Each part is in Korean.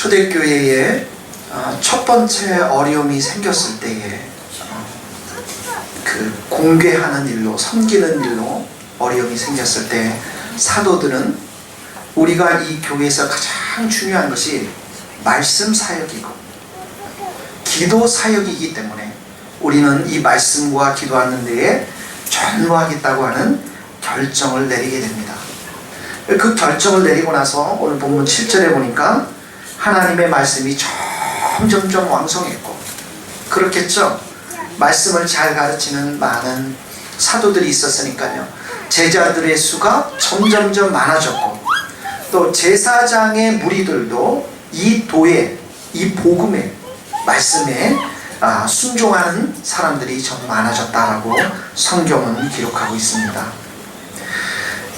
초대교회에 첫 번째 어려움이 생겼을 때에 그 공개하는 일로, 섬기는 일로 어려움이 생겼을 때 사도들은 우리가 이 교회에서 가장 중요한 것이 말씀 사역이고 기도 사역이기 때문에 우리는 이 말씀과 기도하는 데에 전무하겠다고 하는 결정을 내리게 됩니다. 그 결정을 내리고 나서 오늘 본문 7절에 보니까 하나님의 말씀이 점점점 왕성했고, 그렇겠죠? 말씀을 잘 가르치는 많은 사도들이 있었으니까요. 제자들의 수가 점점점 많아졌고, 또 제사장의 무리들도 이 도에, 이 복음의 말씀에 순종하는 사람들이 좀 많아졌다라고 성경은 기록하고 있습니다.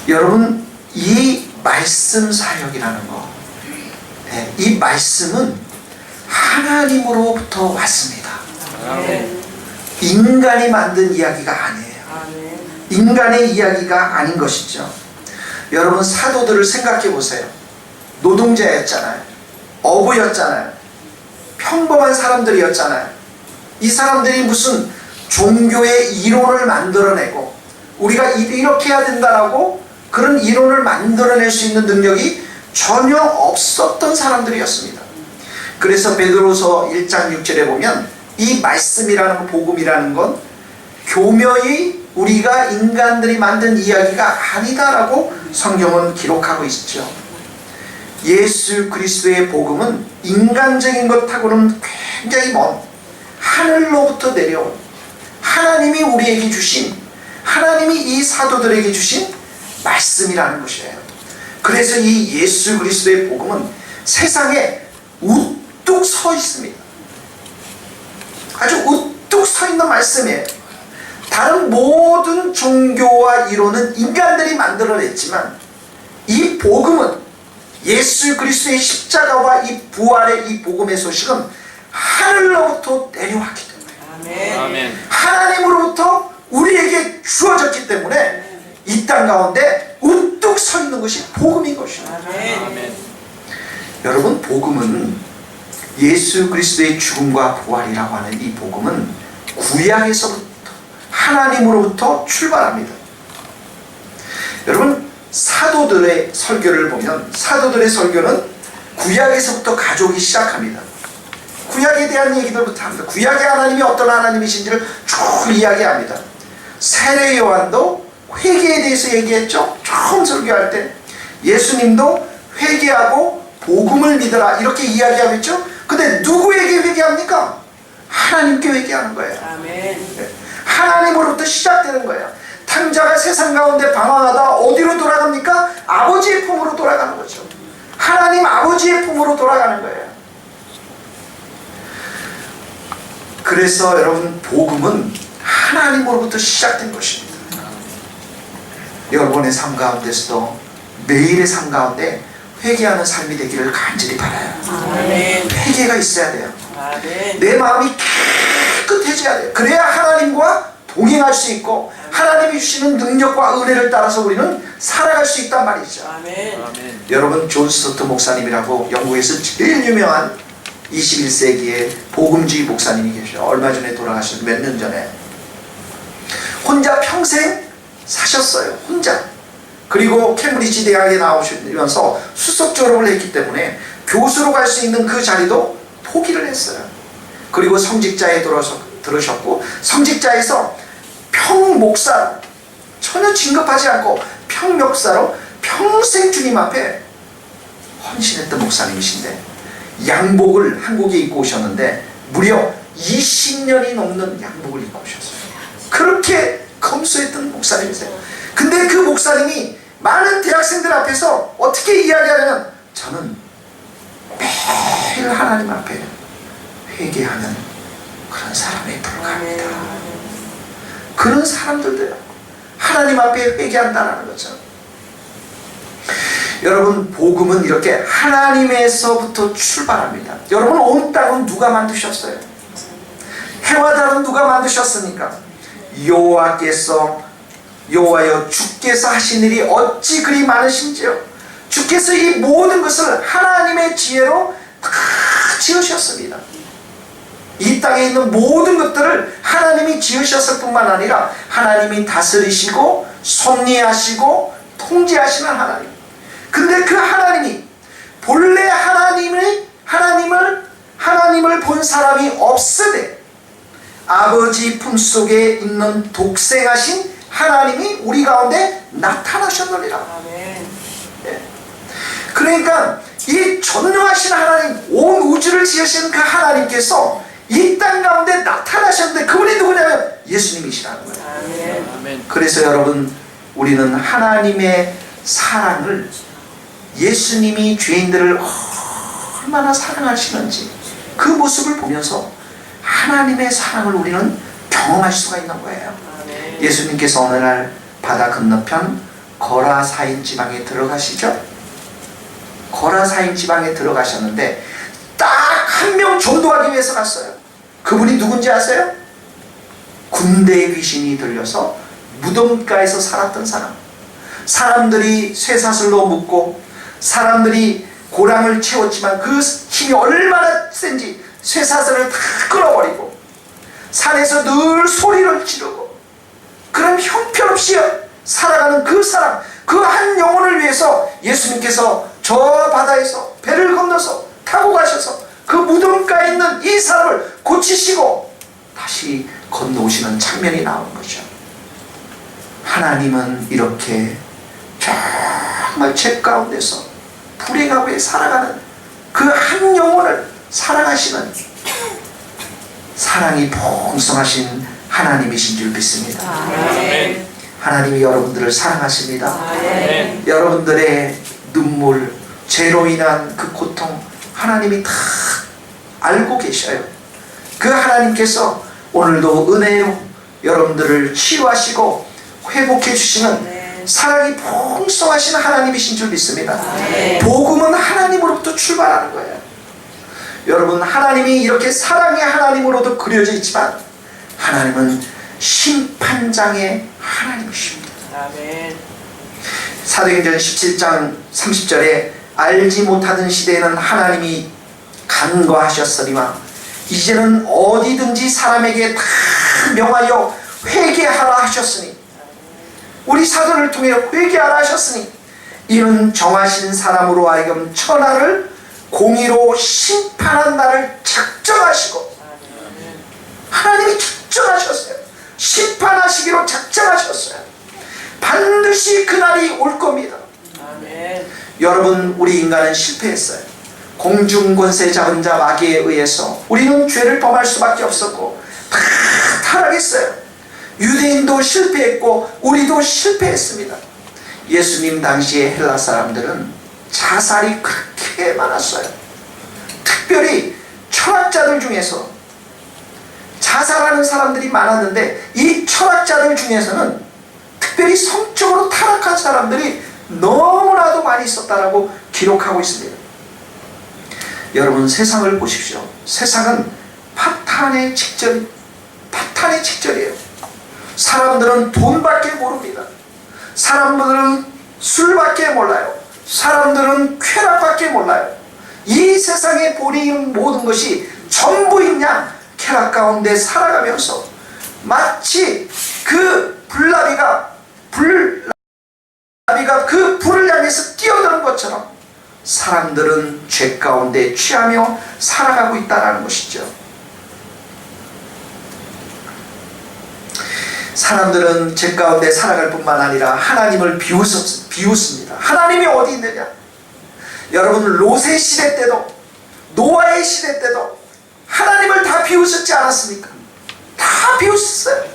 여러분, 이 말씀 사역이라는 거, 이 말씀은 하나님으로부터 왔습니다. 인간이 만든 이야기가 아니에요. 인간의 이야기가 아닌 것이죠. 여러분, 사도들을 생각해 보세요. 노동자였잖아요. 어부였잖아요. 평범한 사람들이었잖아요. 이 사람들이 무슨 종교의 이론을 만들어내고 우리가 이렇게 해야 된다라고 그런 이론을 만들어낼 수 있는 능력이 전혀 없었던 사람들이었습니다. 그래서 베드로서 1장 6절에 보면 이 말씀이라는, 복음이라는 건 교묘히 우리가 인간들이 만든 이야기가 아니다라고 성경은 기록하고 있죠. 예수 그리스도의 복음은 인간적인 것하고는 굉장히 먼 하늘로부터 내려온, 하나님이 우리에게 주신, 하나님이 이 사도들에게 주신 말씀이라는 것이에요. 그래서 이 예수 그리스도의 복음은 세상에 우뚝 서 있습니다. 아주 우뚝 서 있는 말씀이에요. 다른 모든 종교와 이론은 인간들이 만들어냈지만 이 복음은, 예수 그리스도의 십자가와 이 부활의 이 복음의 소식은 하늘로부터 내려왔기 때문에, 아멘. 하나님으로부터 우리에게 주어졌기 때문에 이 땅 가운데 우뚝 서 있는 것이 복음인 것입니다. 아멘. 여러분, 복음은, 예수 그리스도의 죽음과 부활이라고 하는 이 복음은 구약에서부터, 하나님으로부터 출발합니다. 여러분, 사도들의 설교를 보면 사도들의 설교는 구약에서부터 가져오기 시작합니다. 구약에 대한 얘기들부터 합니다. 구약의 하나님이 어떤 하나님이신지를 쭉 이야기합니다. 세례 요한도 회개에 대해서 얘기했죠. 처음 설교할 때 예수님도 회개하고 복음을 믿어라 이렇게 이야기하고 있죠. 근데 누구에게 회개합니까? 하나님께 회개하는 거예요. 아멘. 하나님으로부터 시작되는 거예요. 탕자가 세상 가운데 방황하다 어디로 돌아갑니까? 아버지의 품으로 돌아가는 거죠. 하나님 아버지의 품으로 돌아가는 거예요. 그래서 여러분, 복음은 하나님으로부터 시작된 것입니다. 여러분의 삶 가운데서도 매일의 삶 가운데 회개하는 삶이 되기를 간절히 바라요. 아멘. 회개가 있어야 돼요. 아멘. 내 마음이 깨끗해져야 돼요. 그래야 하나님과 동행할 수 있고 하나님이 주시는 능력과 은혜를 따라서 우리는 살아갈 수 있단 말이죠. 아멘. 아멘. 여러분, 존 스토트 목사님이라고 영국에서 제일 유명한 21세기의 복음주의 목사님이 계셔요. 얼마 전에 돌아가셨어요. 몇 년 전에. 혼자 평생 사셨어요. 혼자. 그리고 캠브리지 대학에 나오시면서 수석 졸업을 했기 때문에 교수로 갈 수 있는 그 자리도 포기를 했어요. 그리고 성직자에 들으셨고 성직자에서 평목사로, 전혀 진급하지 않고 평목사로 평생 주님 앞에 헌신했던 목사님이신데, 양복을 한국에 입고 오셨는데 무려 20년이 넘는 양복을 입고 오셨어요. 그렇게 검소했던 목사님이세요. 근데 그 목사님이 많은 대학생들 앞에서 어떻게 이야기하냐면, 저는 매일 하나님 앞에 회개하는 그런 사람에 불과합니다. 그런 사람들도 하나님 앞에 회개한다는 거죠. 여러분, 복음은 이렇게 하나님에서부터 출발합니다. 여러분, 온 땅은 누가 만드셨어요? 해와 달은 누가 만드셨습니까? 여호와여 주께서 하신 일이 어찌 그리 많으신지요. 주께서 이 모든 것을 하나님의 지혜로 다 지으셨습니다. 이 땅에 있는 모든 것들을 하나님이 지으셨을 뿐만 아니라 하나님이 다스리시고 섭리하시고 통제하시는 하나님. 근데 그 하나님이 본래 하나님을 본 사람이 없으되 아버지 품속에 있는 독생하신 하나님이 우리 가운데 나타나셨느니라. 네. 그러니까 이 전능하신 하나님, 온 우주를 지으신 그 하나님께서 이 땅 가운데 나타나셨는데 그분이 누구냐면 예수님이시라는 거예요. 아멘. 그래서 여러분, 우리는 하나님의 사랑을, 예수님이 죄인들을 얼마나 사랑하시는지 그 모습을 보면서 하나님의 사랑을 우리는 경험할 수가 있는 거예요. 예수님께서 어느 날 바다 건너편 거라사인 지방에 들어가시죠. 거라사인 지방에 들어가셨는데 딱 한 명 전도하기 위해서 갔어요. 그분이 누군지 아세요? 군대의 귀신이 들려서 무덤가에서 살았던 사람. 사람들이 쇠사슬로 묶고 사람들이 고랑을 채웠지만 그 힘이 얼마나 센지 쇠사슬을 다 끊어버리고 산에서 늘 소리를 지르고 그런 형편없이 살아가는 그 사람, 그 한 영혼을 위해서 예수님께서 저 바다에서 배를 건너서 타고 가셔서 그 무덤가에 있는 이 사람을 고치시고 다시 건너오시는 장면이 나오는 거죠. 하나님은 이렇게 정말 죄 가운데서 불의 가운데 살아가는 그 한 영혼을 사랑하시는 사랑이 풍성하신 하나님이신 줄 믿습니다. 아멘. 하나님이 여러분들을 사랑하십니다. 아멘. 여러분들의 눈물, 죄로 인한 그 고통 하나님이 다 알고 계셔요. 그 하나님께서 오늘도 은혜로 여러분들을 치유하시고 회복해 주시는 사랑이 풍성하신 하나님이신 줄 믿습니다. 복음은 하나님으로부터 출발하는 거예요. 여러분, 하나님이 이렇게 사랑의 하나님으로도 그려져 있지만 하나님은 심판장의 하나님이십니다. 사도행전 17장 30절에 알지 못하던 시대에는 하나님이 간과하셨으니와 이제는 어디든지 사람에게 다 명하여 회개하라 하셨으니, 우리 사도를 통해 회개하라 하셨으니 이는 정하신 사람으로 하여금 천하를 공의로 심판한 날을 작정하시고, 하나님이 작정하셨어요. 심판하시기로 작정하셨어요. 반드시 그날이 올 겁니다. 아멘. 여러분, 우리 인간은 실패했어요. 공중권세 잡은 자 마귀에 의해서 우리는 죄를 범할 수밖에 없었고 다 타락했어요. 유대인도 실패했고 우리도 실패했습니다. 예수님 당시에 헬라 사람들은 자살이 그렇게 많았어요. 특별히 철학자들 중에서 자살하는 사람들이 많았는데 이 철학자들 중에서는 특별히 성적으로 타락한 사람들이 너무나도 많이 있었다라고 기록하고 있습니다. 여러분, 세상을 보십시오. 세상은 파탄의 직전이에요. 사람들은 돈밖에 모릅니다. 사람들은 술밖에 몰라요. 사람들은 쾌락밖에 몰라요. 이 세상에 보이는 모든 것이 전부인 양 쾌락 가운데 살아가면서 마치 그 불나비가 그 불을 향해서 뛰어드는 것처럼 사람들은 죄 가운데 취하며 살아가고 있다는 것이죠. 사람들은 죄 가운데 살아갈 뿐만 아니라 하나님을 비웃습니다. 하나님이 어디 있느냐? 여러분, 롯의 시대 때도 노아의 시대 때도 하나님을 다 비웃었지 않았습니까? 다 비웃었어요.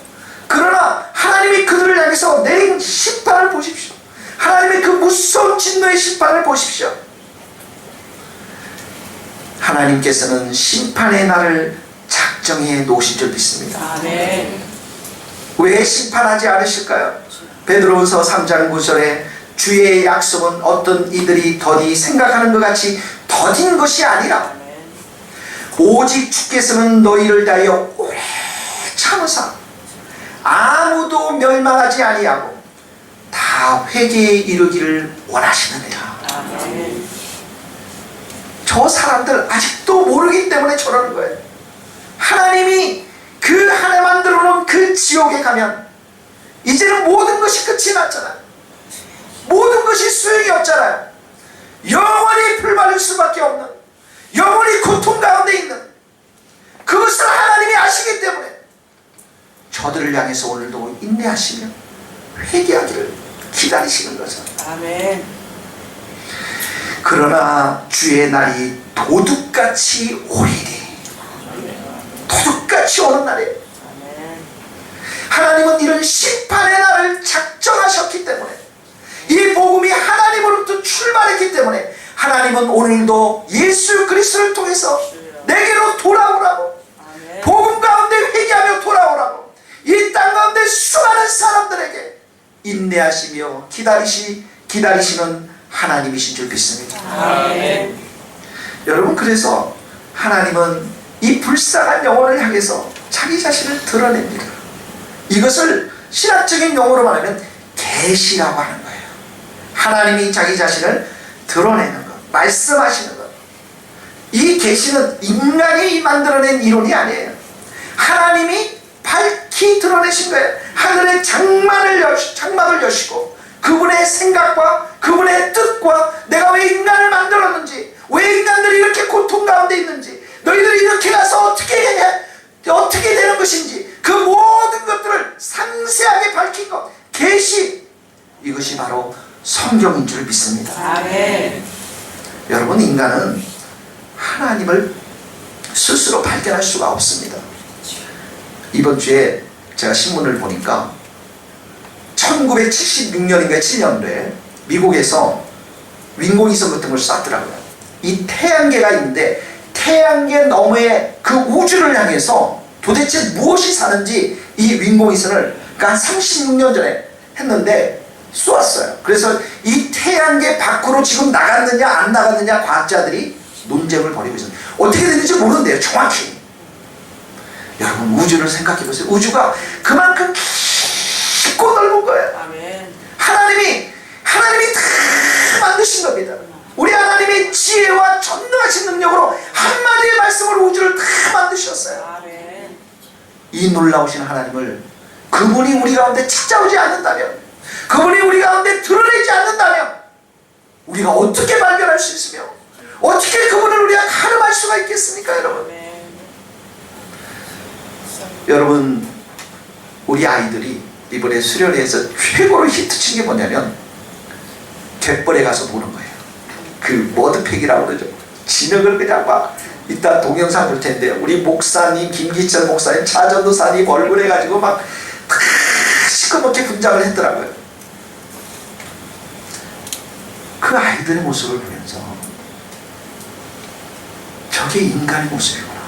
그러나 하나님이 그들을 향해서 내린 심판을 보십시오. 하나님의 그 무서운 진노의 심판을 보십시오. 하나님께서는 심판의 날을 작정해 놓으신 줄 믿습니다. 아멘. 왜 심판하지 않으실까요? 베드로후서 3장 9절에 주의 약속은 어떤 이들이 더디 생각하는 것 같이 더딘 것이 아니라 오직 주께서는 너희를 다하여 오래 참으사 아무도 멸망하지 아니하고 다 회개에 이르기를 원하시느니라. 저 사람들 아직도 모르기 때문에 저러는 거예요. 하나님이 그 하나 만들어 놓은 그 지옥에 가면 이제는 모든 것이 끝이 났잖아요. 모든 것이 소용이 없잖아요. 영원히 풀받을 수밖에 없는, 영원히 고통 가운데 있는 그것을 하나님이 아시기 때문에 저들을 향해서 오늘도 인내하시며 회개하기를 기다리시는 거죠. 아멘. 그러나 주의 날이 도둑같이 오리니, 도둑같이 오는 날이에요. 하나님은 이런 심판의 날을 작정하셨기 때문에, 이 복음이 하나님으로부터 출발했기 때문에 하나님은 오늘도 예수 그리스도를 통해서 내게로 돌아오라고, 복음 가운데 회개하며 돌아오라고 이 땅 가운데 수많은 사람들에게 인내하시며 기다리시는 하나님이신 줄 믿습니다. 아멘. 여러분, 그래서 하나님은 이 불쌍한 영혼을 향해서 자기 자신을 드러냅니다. 이것을 신학적인 용어로 말하면 계시라고 하는 거예요. 하나님이 자기 자신을 드러내는 것, 말씀하시는 것. 이 계시는 인간이 만들어낸 이론이 아니에요. 하나님이 밝히 드러내신 거예요. 하늘의 장막을 여시고 그분의 생각과 그분의 뜻과 내가 왜 인간을 만들었는지, 왜 인간들이 이렇게 고통 가운데 있는지, 너희들이 이렇게 가서 어떻게 되는 것인지, 그 모든 것들을 상세하게 밝힌 것, 계시, 이것이 바로 성경인 줄 믿습니다. 아멘. 여러분, 인간은 하나님을 스스로 발견할 수가 없습니다. 이번 주에 제가 신문을 보니까 1976년인가 7년도에 미국에서 윈공위성 같은 걸 쐈더라고요. 이 태양계가 있는데 태양계 너머의 그 우주를 향해서 도대체 무엇이 사는지 이 윈공위성을 한 36년 전에 했는데 쏘았어요. 그래서 이 태양계 밖으로 지금 나갔느냐 안 나갔느냐 과학자들이 논쟁을 벌이고 있어요. 어떻게 됐는지 모른대요, 정확히. 여러분, 우주를 생각해 보세요. 우주가 그만큼 깊고 넓은 거예요. 아멘. 하나님이 다 만드신 겁니다. 우리 하나님의 지혜와 전능하신 능력으로 한마디의 말씀으로 우주를 다 만드셨어요. 아멘. 이 놀라우신 하나님을 그분이 우리 가운데 찾아오지 않는다면, 그분이 우리 가운데 드러내지 않는다면 우리가 어떻게 발견할 수 있으며 어떻게 그분을 우리가 가늠할 수가 있겠습니까, 여러분? 아멘. 여러분, 우리 아이들이 이번에 수련회에서 최고로 히트친 게 뭐냐면 갯벌에 가서 보는 거예요. 그 머드팩이라고 그러죠. 진흙을 그냥 막, 이따 동영상 볼 텐데요, 우리 목사님, 김기철 목사님, 차전도사님 얼굴 해가지고 막 시커멓게 분장을 했더라고요. 그 아이들의 모습을 보면서 저게 인간의 모습이구나.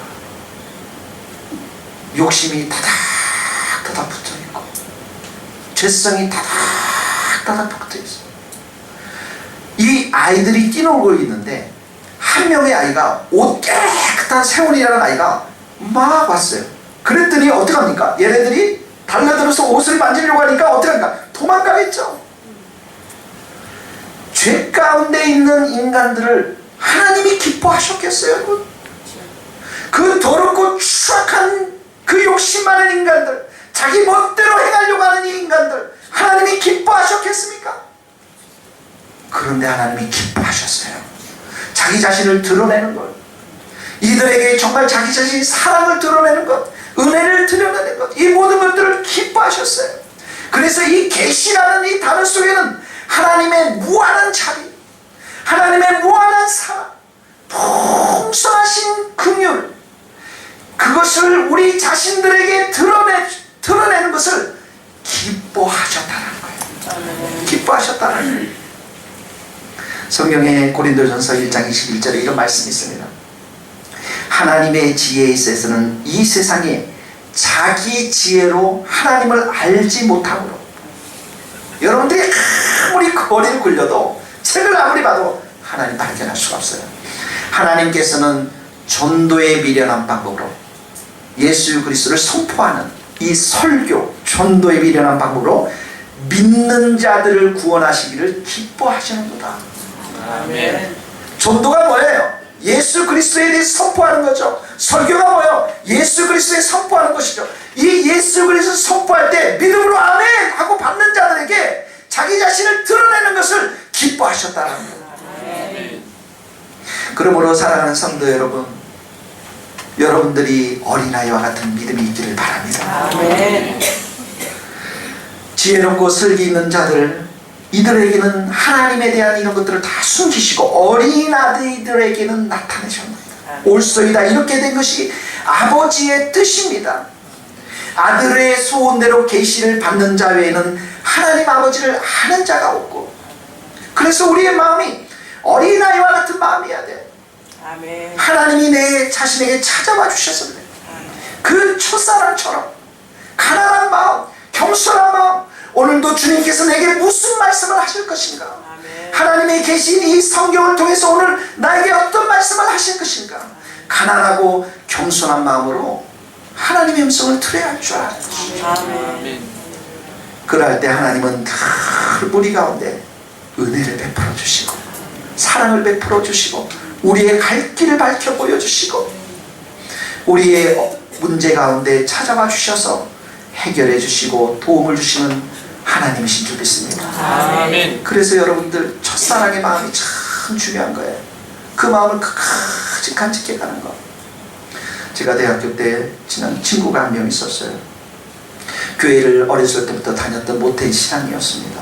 욕심이 다닥다닥 붙어있고 죄성이 다닥다닥 붙어있어. 이 아이들이 뛰놀고 있는데 한 명의 아이가, 옷 깨끗한 세훈이라는 아이가 막 왔어요. 그랬더니 어떻게 합니까? 얘네들이 달려들어서 옷을 만지려고 하니까 어떻게 합니까? 도망가겠죠. 죄 가운데 있는 인간들을 하나님이 기뻐하셨겠어요, 여러분? 그 더럽고 추악한 그 욕심 많은 인간들, 자기 멋대로 행하려고 하는 이 인간들, 하나님이 기뻐하셨겠습니까? 그런데 하나님이 기뻐하셨어요. 자기 자신을 드러내는 것, 이들에게 정말 자기 자신의 사랑을 드러내는 것, 은혜를 드러내는 것, 이 모든 것들을 기뻐하셨어요. 그래서 이 계시라는 이 단어 속에는 하나님의 무한한 자비, 하나님의 무한한 사랑, 풍성하신 긍휼, 그것을 우리 자신들에게 드러내는 것을 기뻐하셨다는 거예요. 기뻐하셨다는 거예요. 성경에 고린도전서 1장 21절에 이런 말씀이 있습니다. 하나님의 지혜에 있어서는 이 세상에 자기 지혜로 하나님을 알지 못하므로, 여러분들이 아무리 거리를 굴려도 책을 아무리 봐도 하나님 발견할 수가 없어요. 하나님께서는 전도에 미련한 방법으로 예수 그리스도를 선포하는 이 설교, 전도에 미련한 방법으로 믿는 자들을 구원하시기를 기뻐하시는구나. 아멘. 전도가 뭐예요? 예수 그리스도에 대해 선포하는 거죠. 설교가 뭐예요? 예수 그리스도에 선포하는 것이죠. 이 예수 그리스도 선포할 때 믿음으로 아멘 하고 받는 자들에게 자기 자신을 드러내는 것을 기뻐하셨다는 거예요. 그러므로 사랑하는 성도 여러분, 여러분들이 어린아이와 같은 믿음이 있기를 바랍니다. 아멘. 지혜롭고 슬기 있는 자들, 이들에게는 하나님에 대한 이런 것들을 다 숨기시고 어린아이들에게는 나타내셨습니다. 옳소이다. 이렇게 된 것이 아버지의 뜻입니다. 아들의 소원대로 계시를 받는 자 외에는 하나님 아버지를 아는 자가 없고, 그래서 우리의 마음이 어린아이와 같은 마음이어야 돼요. 아멘. 하나님이 내 자신에게 찾아와 주셔서 그래요. 그 첫사랑처럼 가난한 마음, 겸손한 마음, 오늘도 주님께서 내게 무슨 말씀을 하실 것인가? 아멘. 하나님의 계신 이 성경을 통해서 오늘 나에게 어떤 말씀을 하실 것인가? 가난하고 겸손한 마음으로 하나님의 음성을 들어야 할 줄 알아요. 아멘. 그럴 때 하나님은 늘 우리 가운데 은혜를 베풀어 주시고 사랑을 베풀어 주시고 우리의 갈 길을 밝혀 보여주시고 우리의 문제 가운데 찾아와 주셔서 해결해 주시고 도움을 주시는 하나님이신 줄 믿습니다. 아멘. 그래서 여러분들 첫사랑의 마음이 참 중요한 거예요. 그 마음을 끝까지 간직해 가는 거. 제가 대학교 때 친한 친구가 한 명 있었어요. 교회를 어렸을 때부터 다녔던 모태 신앙이었습니다.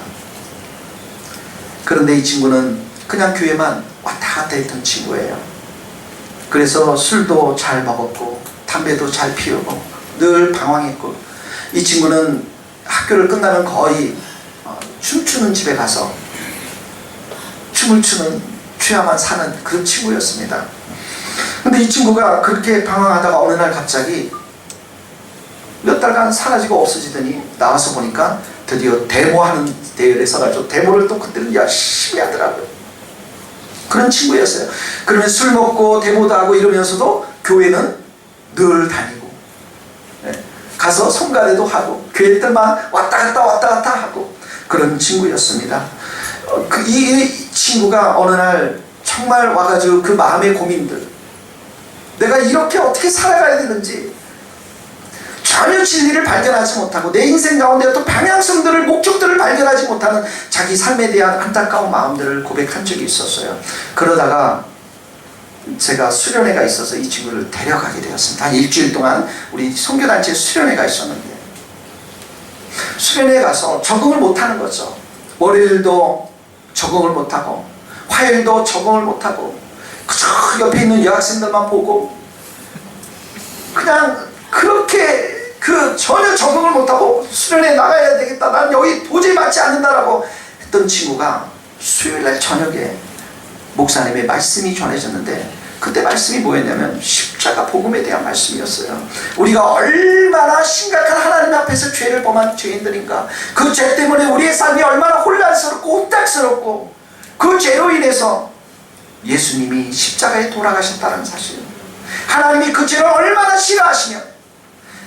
그런데 이 친구는 그냥 교회만 왔다 갔다 했던 친구예요. 그래서 술도 잘 먹었고 담배도 잘 피우고 늘 방황했고, 이 친구는 학교를 끝나면 거의 춤추는 집에 가서 춤을 추는, 취야만 사는 그런 친구였습니다. 근데 이 친구가 그렇게 방황하다가 어느 날 갑자기 몇 달간 사라지고 없어지더니 나와서 보니까 드디어 데모하는 대회에 서가지고 데모를 또 그때는 열심히 하더라고요. 그런 친구였어요. 그러면 술 먹고 데모도 하고 이러면서도 교회는 늘 다니고, 가서 성가대도 하고 교회 때만 왔다 갔다 하고 그런 친구였습니다. 이 친구가 어느 날 정말 와가지고 그 마음의 고민들, 내가 이렇게 어떻게 살아가야 되는지 전혀 진리를 발견하지 못하고 내 인생 가운데 어떤 방향성들을, 목적들을 발견하지 못하는 자기 삶에 대한 안타까운 마음들을 고백한 적이 있었어요. 그러다가 제가 수련회가 있어서 이 친구를 데려가게 되었습니다. 한 일주일 동안 우리 선교단체 수련회가 있었는데, 수련회에 가서 적응을 못하는 거죠. 월요일도 적응을 못하고 화요일도 적응을 못하고 그저 옆에 있는 여학생들만 보고 그냥 그렇게 전혀 적응을 못하고 수련회에 나가야 되겠다, 난 여기 도저히 맞지 않는다라고 했던 친구가 수요일날 저녁에 목사님의 말씀이 전해졌는데, 그때 말씀이 뭐였냐면 십자가 복음에 대한 말씀이었어요. 우리가 얼마나 심각한 하나님 앞에서 죄를 범한 죄인들인가, 그 죄 때문에 우리의 삶이 얼마나 혼란스럽고 혼탁스럽고 그 죄로 인해서 예수님이 십자가에 돌아가셨다는 사실, 하나님이 그 죄를 얼마나 싫어하시며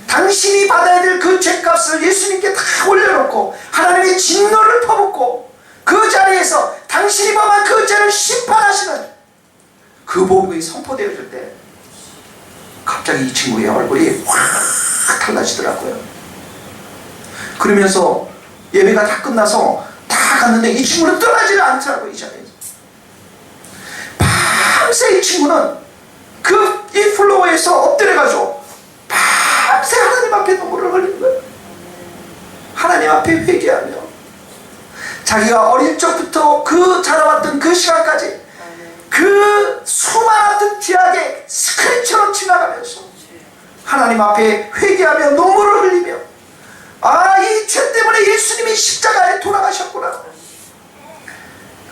당신이 받아야 될 그 죄값을 예수님께 다 올려놓고 하나님의 진노를 퍼붓고 그 자리에서 당신이 범한 그 죄를 심판하시는 그 복음이 선포되어질 때 갑자기 이 친구의 얼굴이 확 달라지더라고요. 그러면서 예배가 다 끝나서 다 갔는데 이 친구는 떠나지를 않더라고요. 이 자리에서 밤새 이 친구는 이 플로어에서 엎드려가지고 밤새 하나님 앞에 눈물을 흘리는 거예요. 하나님 앞에 회개하며 자기가 어릴 적부터 자라왔던 그 시간까지 그 수많은 죄악의 스크린처럼 지나가면서 하나님 앞에 회개하며 눈물을 흘리며, 이 죄 때문에 예수님이 십자가에 돌아가셨구나.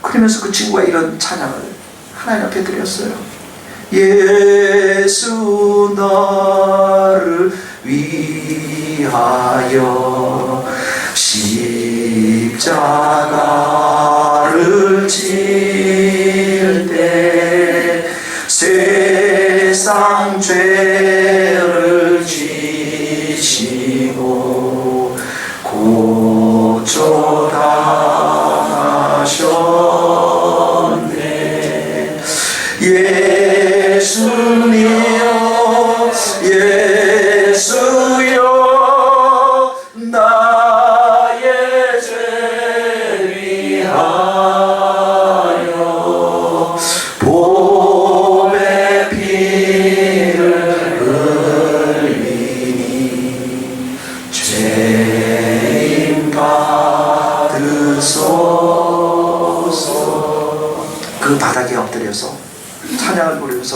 그러면서 그 친구가 이런 찬양을 하나님 앞에 드렸어요. 예수 나를 위하여 십자가를 질 때 세상 죄를 지시고 고쳐 당하셨네.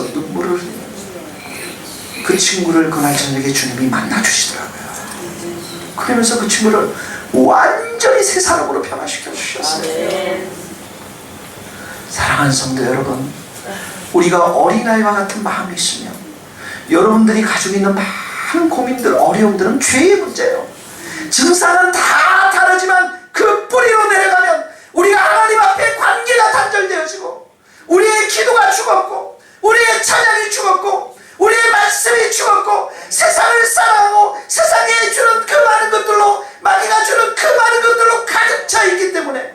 보면서 눈물을 흘리는 그 친구를 그날 저녁에 주님이 만나주시더라고요. 그러면서 그 친구를 완전히 새 사람으로 변화시켜 주셨어요. 사랑하는 성도 여러분, 우리가 어린아이와 같은 마음이 있으면 여러분들이 가지고 있는 많은 고민들, 어려움들은 죄의 문제예요. 증상은 다 다르지만 그 뿌리로 내려가면 우리가 하나님 앞에 관계가 단절되어지고 우리의 기도가 죽었고 우리의 찬양이 죽었고 우리의 말씀이 죽었고 세상을 사랑하고 세상에 주는 그 많은 것들로, 마귀가 주는 그 많은 것들로 가득 차 있기 때문에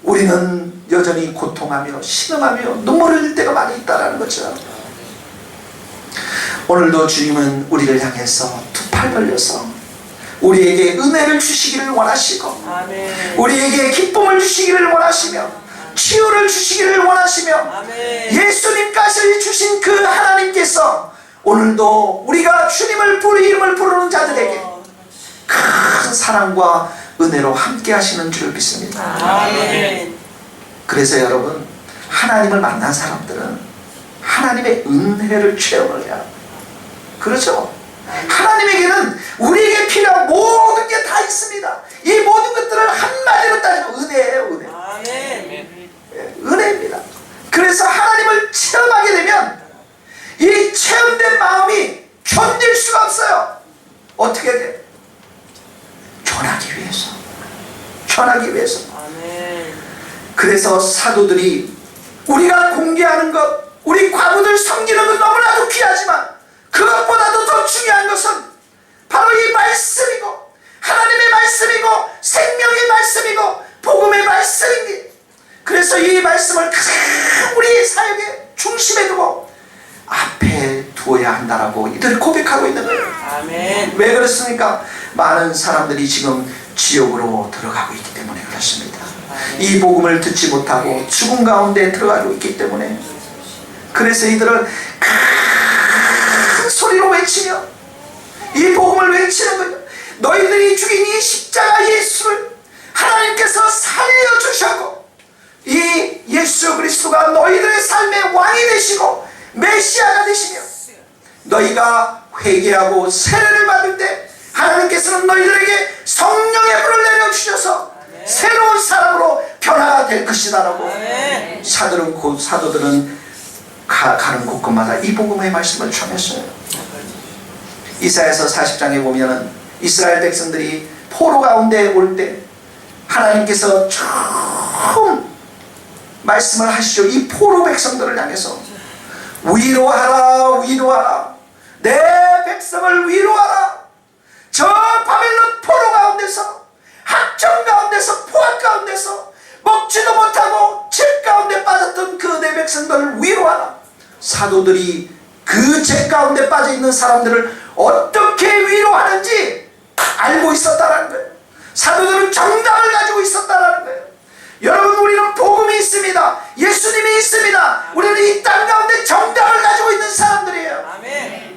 우리는 여전히 고통하며 신음하며 눈물을 흘릴 때가 많이 있다는 거죠. 오늘도 주님은 우리를 향해서 두 팔 벌려서 우리에게 은혜를 주시기를 원하시고 우리에게 기쁨을 주시기를 원하시며 치유를 주시기를 원하시며 예수님까지 주신 그 하나님께서 오늘도 우리가 주님을 이름을 부르는 자들에게 큰 사랑과 은혜로 함께 하시는 줄 믿습니다. 그래서 여러분, 하나님을 만난 사람들은 하나님의 은혜를 체험을 해야 합니다. 그렇죠? 하나님에게는 우리에게 필요한 모든 게 다 있습니다. 이 모든 것들을 한마디로 따지면 은혜예요. 은혜. 은혜입니다. 그래서 하나님을 체험하게 되면 이 체험된 마음이 견딜 수가 없어요. 어떻게 돼? 전하기 위해서. 전하기 위해서. 그래서 사도들이 우리가 공개하는 것, 우리 과부들 섬기는 것 너무나도 귀하지만 그것보다도 더 중요한 것은 바로 이 말씀이고 하나님의 말씀이고 생명의 말씀이고 복음의 말씀입니다. 그래서 이 말씀을 우리 사역의 중심에 두고 앞에 두어야 한다라고 이들이 고백하고 있는 거예요. 왜 그렇습니까? 많은 사람들이 지금 지옥으로 들어가고 있기 때문에 그렇습니다. 이 복음을 듣지 못하고 죽음 가운데 들어가고 있기 때문에, 그래서 이들은 큰 소리로 외치며 이 복음을 외치는 거예요. 너희들이 죽인 이 십자가 예수를 하나님께서 살려주셨고 이 예수 그리스도가 너희들의 삶의 왕이 되시고 메시아가 되시며 너희가 회개하고 세례를 받을 때 하나님께서는 너희들에게 성령의 불을 내려주셔서 새로운 사람으로 변화가 될 것이다 라고 사도들은 가는 곳곳마다 이 복음의 말씀을 전했어요. 이사야서 40장에 보면은 이스라엘 백성들이 포로 가운데 올 때 하나님께서 처음 말씀을 하시죠. 이 포로 백성들을 향해서 위로하라, 위로하라, 내 백성을 위로하라. 저 바벨론 포로 가운데서, 학정 가운데서, 포악 가운데서 먹지도 못하고 죄 가운데 빠졌던 그 내 백성들을 위로하라. 사도들이 그 죄 가운데 빠져있는 사람들을 어떻게 위로하는지 알고 있었다라는 거예요. 사도들은 정답을 가지고 있었다라는 거예요. 여러분, 우리는 복음이 있습니다. 예수님이 있습니다. 우리는 이 땅 가운데 정답을 가지고 있는 사람들이에요. 아멘.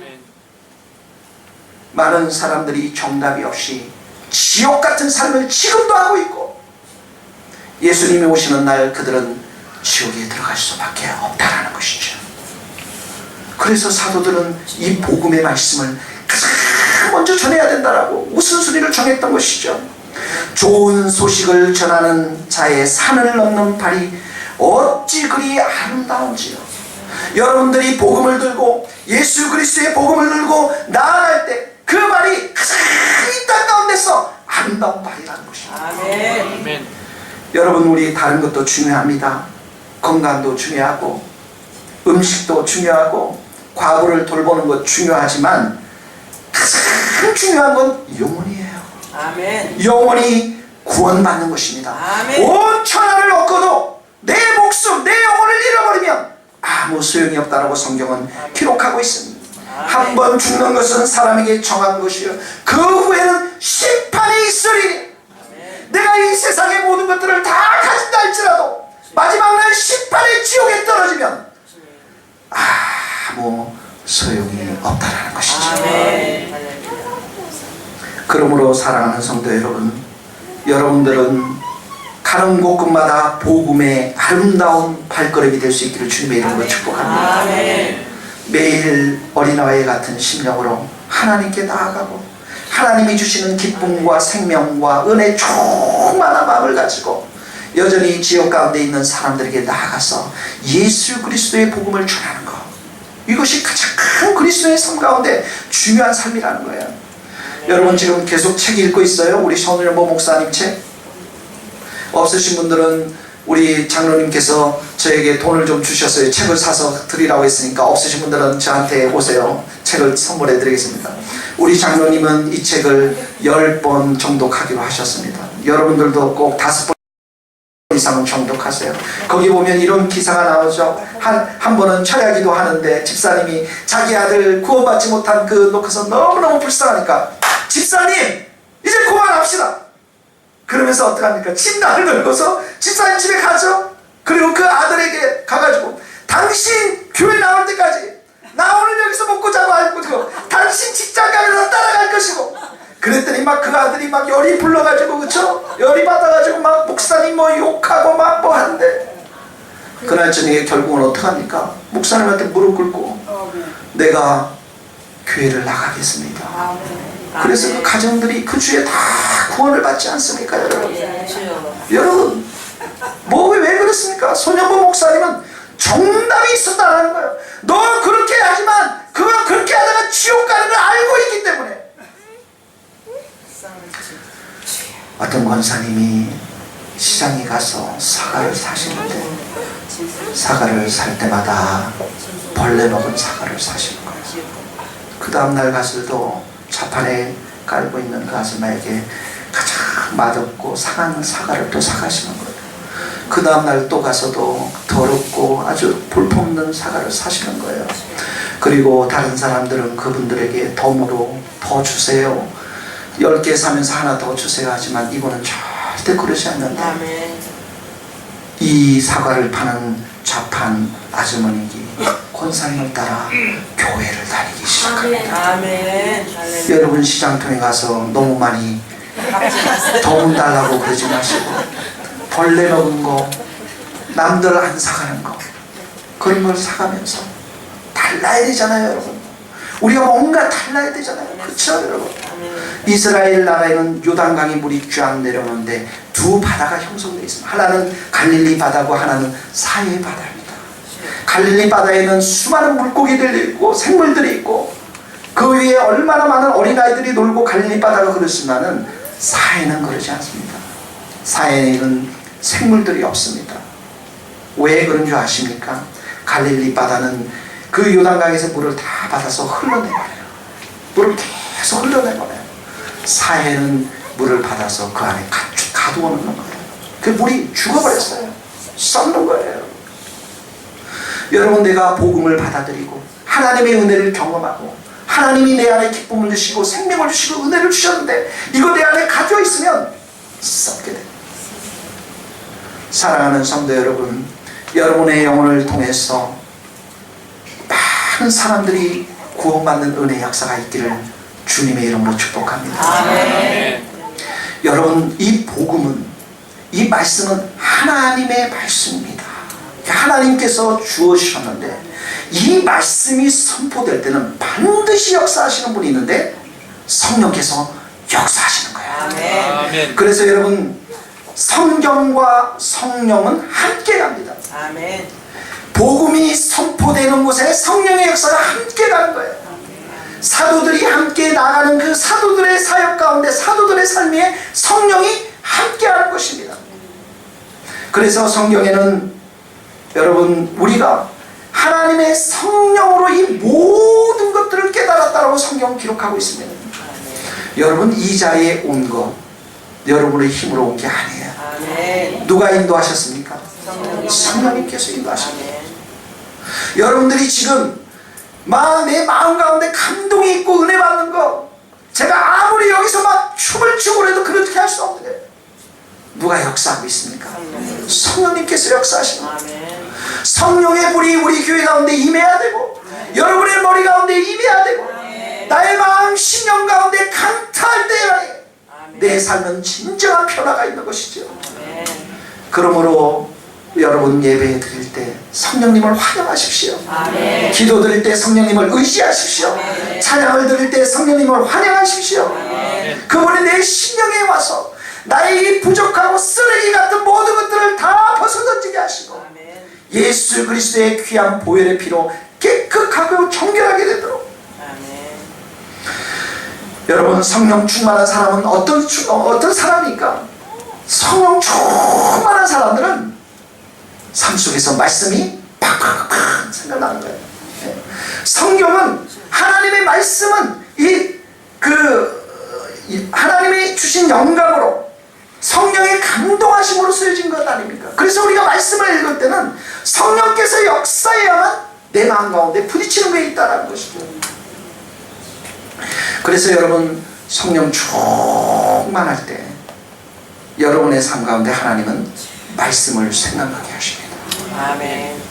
많은 사람들이 정답이 없이 지옥 같은 삶을 지금도 하고 있고, 예수님이 오시는 날 그들은 지옥에 들어갈 수밖에 없다라는 것이죠. 그래서 사도들은 이 복음의 말씀을 가장 먼저 전해야 된다라고 우선순위를 정했던 것이죠. 좋은 소식을 전하는 자의 산을 넘는 발이 어찌 그리 아름다운지요. 여러분들이 복음을 들고 예수 그리스도의 복음을 들고 나아갈 때 그 발이 가장 이 땅 가운데서 아름다운 발이라는 것입니다. 아멘. 여러분, 우리 다른 것도 중요합니다. 건강도 중요하고 음식도 중요하고 과부를 돌보는 것 중요하지만 가장 중요한 건 영혼이에요. 아멘. 영혼이 구원받는 것입니다. 아멘. 온 천하를 얻고도 내 목숨, 내 영혼을 잃어버리면 아무 소용이 없다라고 성경은 기록하고 있습니다. 한 번 죽는 것은 사람에게 정한 것이요 그 후에는 심판이 있으리니. 내가 이 세상의 모든 것들을 다 가진다 할지라도 마지막 날 심판의 지옥에 떨어지면 아무 소용이 없다라는 것이죠. 아멘. 그러므로 사랑하는 성도 여러분, 여러분들은 가는 곳곳마다 복음의 아름다운 발걸음이 될 수 있기를 주님의 이름으로 축복합니다. 아멘. 매일 어린아이 같은 심령으로 하나님께 나아가고 하나님이 주시는 기쁨과 생명과 은혜 충만한 마음을 가지고 여전히 지역 가운데 있는 사람들에게 나아가서 예수 그리스도의 복음을 전하는 것, 이것이 가장 큰 그리스도의 삶 가운데 중요한 삶이라는 거예요. 여러분 지금 계속 책 읽고 있어요? 우리 손일모 목사님 책? 없으신 분들은 우리 장로님께서 저에게 돈을 좀 주셨어요. 책을 사서 드리라고 했으니까 없으신 분들은 저한테 오세요. 책을 선물해 드리겠습니다. 우리 장로님은 이 책을 10번 정독하기로 하셨습니다. 여러분들도 꼭 5번 이상은 정독하세요. 거기 보면 이런 기사가 나오죠. 한 번은 철야기도 하는데 집사님이 자기 아들 구원받지 못한 그 놓고서 너무너무 불쌍하니까 집사님 이제 그만합시다. 그러면서 어떡합니까? 침낭을 들고서 집사님 집에 가죠. 그리고 그 아들에게 가가지고 당신 교회 나올 때까지 나 오늘 여기서 먹고 자고 할 거고 당신 직장 가면서 따라갈 것이고, 그랬더니 막 그 아들이 막 열이 불러가지고, 그쵸? 열이 받아가지고 막 목사님 뭐 욕하고 막 뭐 하는데, 그날 저녁에 결국은 어떡합니까? 목사님한테 무릎 꿇고 내가 교회를 나가겠습니다. 그래서 그 가정들이 그 주에 다 구원을 받지 않습니까, 여러분? 여러분, 뭐 왜 그렇습니까? 손영보 목사님은 정답이 있었다는 거예요. 너 그렇게 하지만 그건 그렇게 하다가 지옥 가는 걸 알고 있기 때문에. 어떤 권사님이 시장에 가서 사과를 사시는데 사과를 살 때마다 벌레 먹은 사과를 사시는 거예요. 그 다음날 가서도 자판에 깔고 있는 그 아줌마에게 가장 맛없고 상한 사과를 또 사가시는 거예요. 그 다음날 또 가서도 더럽고 아주 볼품없는 사과를 사시는 거예요. 그리고 다른 사람들은 그분들에게 덤으로 더 주세요, 10개 사면서 하나 더 주세요 하지만 이분은 절대 그러지 않는데, 이 사과를 파는 좌판 아주머니기 권사님을 따라 교회를 다니기 시작합니다. 아멘. 여러분 시장통에 가서 너무 많이 돈 달라고 그러지 마시고 벌레 먹은 거, 남들 안 사가는 거, 그런 걸 사가면서 달라야 되잖아요, 여러분. 우리가 뭔가 달라야 되잖아요. 그렇죠, 여러분? 이스라엘 나라에는 요단강의 물이 쫙 내려오는데 두 바다가 형성되어 있습니다. 하나는 갈릴리 바다고 하나는 사해 바다입니다. 갈릴리 바다에는 수많은 물고기들이 있고 생물들이 있고 그 위에 얼마나 많은 어린아이들이 놀고 갈릴리 바다가 그렇지만은 사해는 그러지 않습니다. 사해에는 생물들이 없습니다. 왜 그런 줄 아십니까? 갈릴리 바다는 그 요단강에서 물을 다 받아서 흘러내버려요. 물을 계속 흘러내버려요. 사해는 물을 받아서 그 안에 가두어놓는 거예요. 그 물이 죽어버렸어요. 썩는 거예요. 여러분, 내가 복음을 받아들이고 하나님의 은혜를 경험하고 하나님이 내 안에 기쁨을 주시고 생명을 주시고 은혜를 주셨는데 이거 내 안에 가지고 있으면 썩게 돼요. 사랑하는 성도 여러분, 여러분의 영혼을 통해서 많은 사람들이 구원받는 은혜 역사가 있기를 주님의 이름으로 축복합니다. 아멘. 여러분, 이 복음은, 이 말씀은 하나님의 말씀입니다. 하나님께서 주어주셨는데 이 말씀이 선포될 때는 반드시 역사하시는 분이 있는데 성령께서 역사하시는 거예요. 아멘. 그래서 여러분, 성경과 성령은 함께 갑니다. 아멘. 복음이 선포되는 곳에 성령의 역사가 함께 가는 거예요. 사도들이 함께 나가는 그 사도들의 사역 가운데 사도들의 삶에 성령이 함께하는 것입니다. 그래서 성경에는 여러분, 우리가 하나님의 성령으로 이 모든 것들을 깨달았다고 성경은 기록하고 있습니다. 여러분, 이 자리에 온 것 여러분의 힘으로 온 게 아니에요. 아멘. 누가 인도하셨습니까? 성령님께서 인도하십니다. 여러분들이 지금 내 마음 가운데 감동이 있고 은혜 받는 거, 제가 아무리 여기서 막 춤을 추고 그래도 그렇게 할 수 없는데 누가 역사하고 있습니까? 성령님께서 역사하시는 거예요. 아멘. 성령의 불이 우리 교회 가운데 임해야 되고 여러분의 머리 가운데 임해야 되고 나의 마음 심령 가운데 강타할 때에 내 삶은 진정한 변화가 있는 것이죠. 그러므로 여러분 예배 드릴 때 성령님을 환영하십시오. 아멘. 기도 드릴 때 성령님을 의지하십시오. 아멘. 찬양을 드릴 때 성령님을 환영하십시오. 아멘. 그분이 내 심령에 와서 나의 이 부족하고 쓰레기 같은 모든 것들을 다 벗어던지게 하시고 아멘. 예수 그리스도의 귀한 보혈의 피로 깨끗하고 정결하게 되도록. 아멘. 여러분 성령 충만한 사람은 어떤 사람입니까? 성령 충만한 사람들은 삶 속에서 말씀이 팍팍팍 생각나는 거예요. 성경은 하나님의 말씀은 하나님이 주신 영감으로 성령의 감동하심으로 쓰여진 것 아닙니까? 그래서 우리가 말씀을 읽을 때는 성령께서 역사해야만 내 마음 가운데 부딪히는 게 있다는 것이죠. 그래서 여러분 성령 충만할 때 여러분의 삶 가운데 하나님은 말씀을 생각나게 하십니다. 아멘.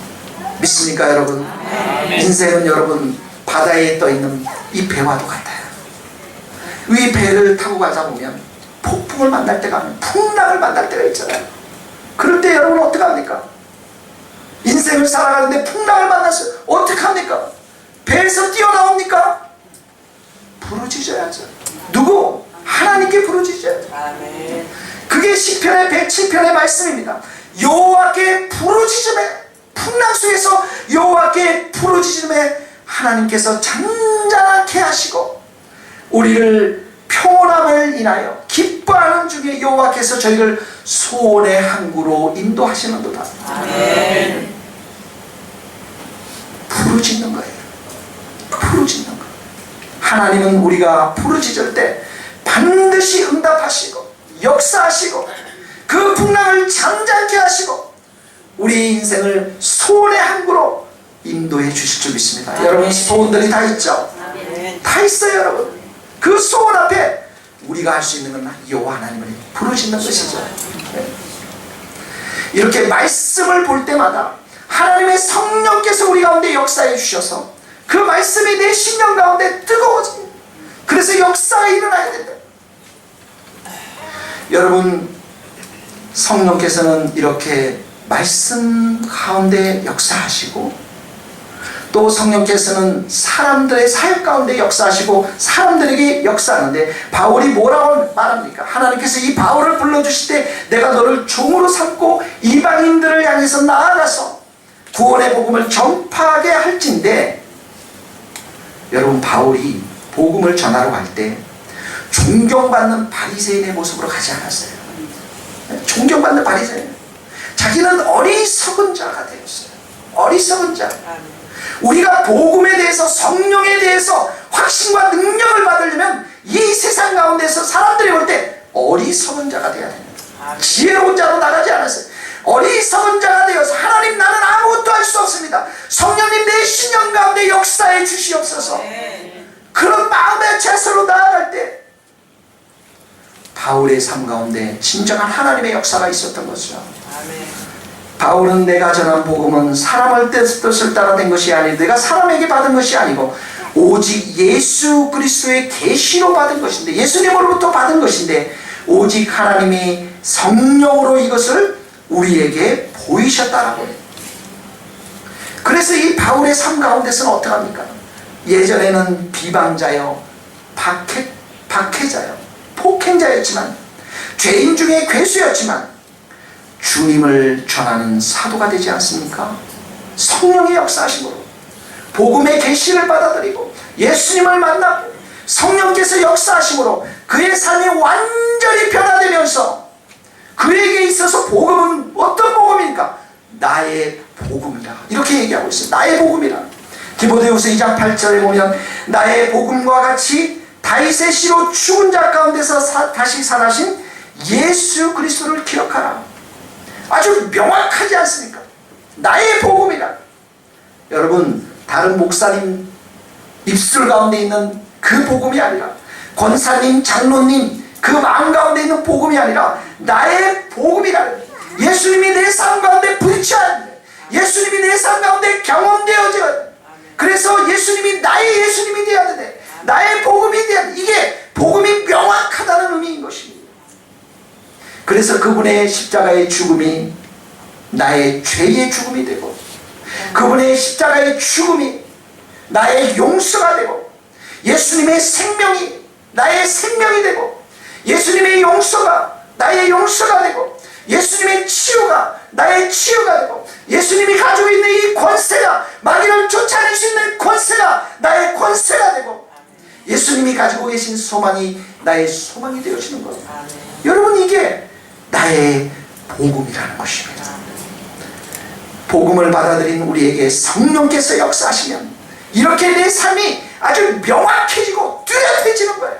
믿습니까 여러분? 아멘. 인생은 여러분 바다에 떠있는 이 배와도 같아요. 이 배를 타고 가다 보면 폭풍을 만날 때가 아니면 풍랑을 만날 때가 있잖아요. 그럴 때 여러분 어떻게 합니까? 인생을 살아가는데 풍랑을 만났어요. 어떻게 합니까? 배에서 뛰어나옵니까? 부르짖어야죠. 누구? 하나님께 부르짖어야죠. 아멘. 그게 시편의 107편의 말씀입니다. 여호와께 부르짖음에, 풍랑 속에서 여호와께 부르짖음에 하나님께서 잔잔하게 하시고 우리를 평온함을 인하여 기뻐하는 중에 여호와께서 저희를 소원의 항구로 인도하시는도다. 아멘. 부르짖는 거예요. 부르짖는 거. 하나님은 우리가 부르짖을 때 반드시 응답하시고 역사하시고 그 풍랑을 잠잠케 하시고 우리 인생을 소원의 항구로 인도해 주실 줄 믿습니다. 아멘. 여러분 소원들이 다 있죠? 아멘. 다 있어요 여러분. 그 소원 앞에 우리가 할 수 있는 건 여호와 하나님을 부르짖는 것이죠. 네. 이렇게 말씀을 볼 때마다 하나님의 성령께서 우리 가운데 역사해 주셔서 그 말씀이 내 심령 가운데 뜨거워집니다. 그래서 역사가 일어나야 된다. 여러분 성령께서는 이렇게 말씀 가운데 역사하시고 또 성령께서는 사람들의 사역 가운데 역사하시고 사람들에게 역사하는데 바울이 뭐라고 말합니까? 하나님께서 이 바울을 불러주실 때 내가 너를 종으로 삼고 이방인들을 향해서 나아가서 구원의 복음을 전파하게 할진데 여러분 바울이 복음을 전하러 갈 때 존경받는 바리새인의 모습으로 가지 않았어요. 존경받는 바리새인. 자기는 어리석은 자가 되었어요. 어리석은 자. 아멘. 우리가 복음에 대해서 성령에 대해서 확신과 능력을 받으려면 이 세상 가운데서 사람들이 볼 때 어리석은 자가 되어야 됩니다. 아멘. 지혜로운 자로 나가지 않았어요. 어리석은 자가 되어서 하나님 나는 아무것도 할 수 없습니다. 성령님 내 신령 가운데 역사해 주시옵소서. 아멘. 그런 마음의 채소로 나아갈 때 바울의 삶 가운데 진정한 하나님의 역사가 있었던 것이죠. 아멘. 바울은 내가 전한 복음은 사람의 뜻을 따라 된 것이 아니고 내가 사람에게 받은 것이 아니고 오직 예수 그리스도의 계시로 받은 것인데 예수님으로부터 받은 것인데 오직 하나님이 성령으로 이것을 우리에게 보이셨다라고 해요. 그래서 이 바울의 삶 가운데서는 어떻게 합니까? 예전에는 비방자요 박해자요 폭행자였지만 죄인 중에 괴수였지만 주님을 전하는 사도가 되지 않습니까? 성령의 역사하심으로 복음의 계시를 받아들이고 예수님을 만나고 성령께서 역사하심으로 그의 삶이 완전히 변화되면서 그에게 있어서 복음은 어떤 복음입니까? 나의 복음이라 이렇게 얘기하고 있어요. 나의 복음이라. 디모데후서 2장 8절에 보면 나의 복음과 같이 다윗의 씨로 죽은 자 가운데서 다시 살아신 예수 그리스도를 기억하라. 아주 명확하지 않습니까? 나의 복음이라. 여러분 다른 목사님 입술 가운데 있는 그 복음이 아니라 권사님 장로님 그 마음 가운데 있는 복음이 아니라 나의 복음이라. 예수님이 내 삶 가운데 부딪혀야 돼. 예수님이 내 삶 가운데 경험되어져야 돼. 그래서 예수님이 나의 예수님이 되어야 돼. 나의 복음이 되어야 돼. 이게 복음이 명확하다는 의미인 것입니다. 그래서 그분의 십자가의 죽음이 나의 죄의 죽음이 되고, 그분의 십자가의 죽음이 나의 용서가 되고, 예수님의 생명이 나의 생명이 되고, 예수님의 용서가 나의 용서가 되고, 예수님의 치유가 나의 치유가 되고, 예수님이 가지고 있는 이 권세가, 마귀를 쫓아낼 수 있는 권세가 나의 권세가 되고, 예수님이 가지고 계신 소망이 나의 소망이 되어지는 거예요. 여러분, 이게 나의 복음이라는 것입니다. 복음을 받아들인 우리에게 성령께서 역사하시면 이렇게 내 삶이 아주 명확해지고 뚜렷해지는 거예요.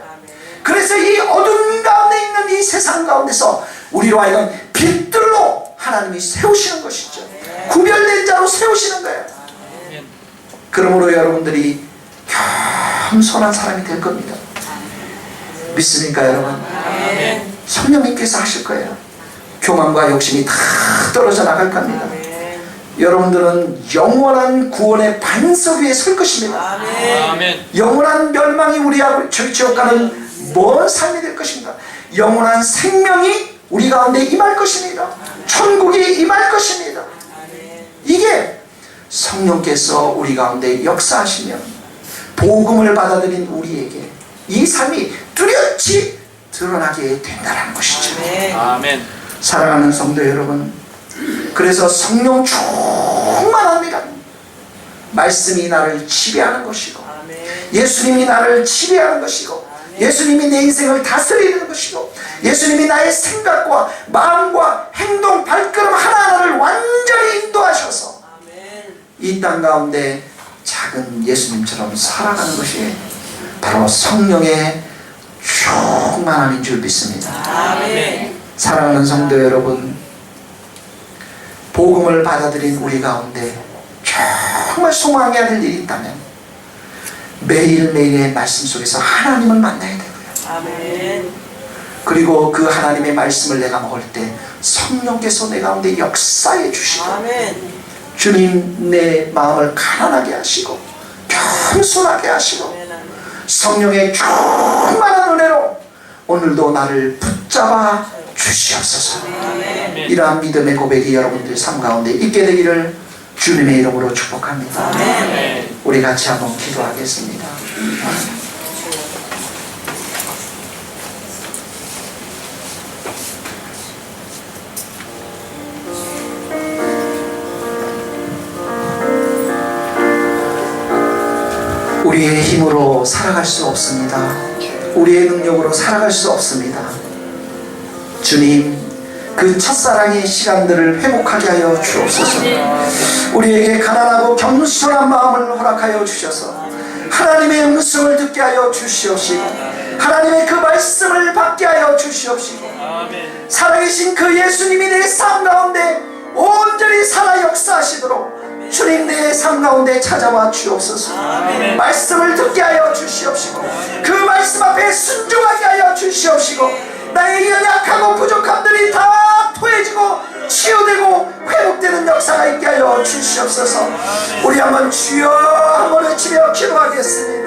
그래서 이 어둠 가운데 있는 이 세상 가운데서 우리로 하여금 빛들로 하나님이 세우시는 것이죠. 구별된 자로 세우시는 거예요. 그러므로 여러분들이 겸손한 사람이 될 겁니다. 믿습니까, 여러분? 성령님께서 하실 거예요. 교만과 욕심이 다 떨어져 나갈 겁니다. 여러분들은 영원한 구원의 반석 위에 설 것입니다. 영원한 멸망이 우리하고 지옥 가는 먼 삶이 될 것입니다. 영원한 생명이 우리 가운데 임할 것입니다. 천국이 임할 것입니다. 이게 성령께서 우리 가운데 역사하시면 복음을 받아들인 우리에게 이 삶이 뚜렷이 드러나게 된다는 것이죠. 아멘. 사랑하는 성도 여러분, 그래서 성령 충만합니다. 말씀이 나를 지배하는 것이고, 예수님이 나를 지배하는 것이고, 예수님이 내 인생을 다스리는 것이고, 예수님이 나의 생각과 마음과 행동, 발걸음 하나하나를 완전히 인도하셔서 이 땅 가운데 작은 예수님처럼 살아가는 것이 바로 성령의 충만함인 줄 믿습니다. 사랑하는 성도 여러분, 복음을 받아들인 우리 가운데 정말 소망해야 될 일이 있다면 매일매일의 말씀 속에서 하나님을 만나야 되고요. 그리고 그 하나님의 말씀을 내가 먹을 때 성령께서 내 가운데 역사해 주시고, 주님 내 마음을 가난하게 하시고 겸손하게 하시고 성령의 충만한 은혜로 오늘도 나를 붙잡아 주시옵소서. 이러한 믿음의 고백이 여러분들의 삶 가운데 있게 되기를 주님의 이름으로 축복합니다. 우리 같이 한번 기도하겠습니다. 우리의 힘으로 살아갈 수 없습니다. 우리의 능력으로 살아갈 수 없습니다. 주님, 그 첫사랑의 시간들을 회복하게 하여 주옵소서. 우리에게 가난하고 겸손한 마음을 허락하여 주셔서 하나님의 음성을 듣게 하여 주시옵시고, 하나님의 그 말씀을 받게 하여 주시옵시고, 살아계신 그 예수님이 내 삶 가운데 온전히 살아 역사하시도록 주님 내 삶 가운데 찾아와 주옵소서. 말씀을 듣게 하여 주시옵시고, 그 말씀 앞에 순종하게 하여 주시옵시고, 나의 연약하고 부족함들이 다 토해지고 치유되고 회복되는 역사가 있게 하여 주시옵소서. 우리 한번 주여 한번 외치며 기도하겠습니다.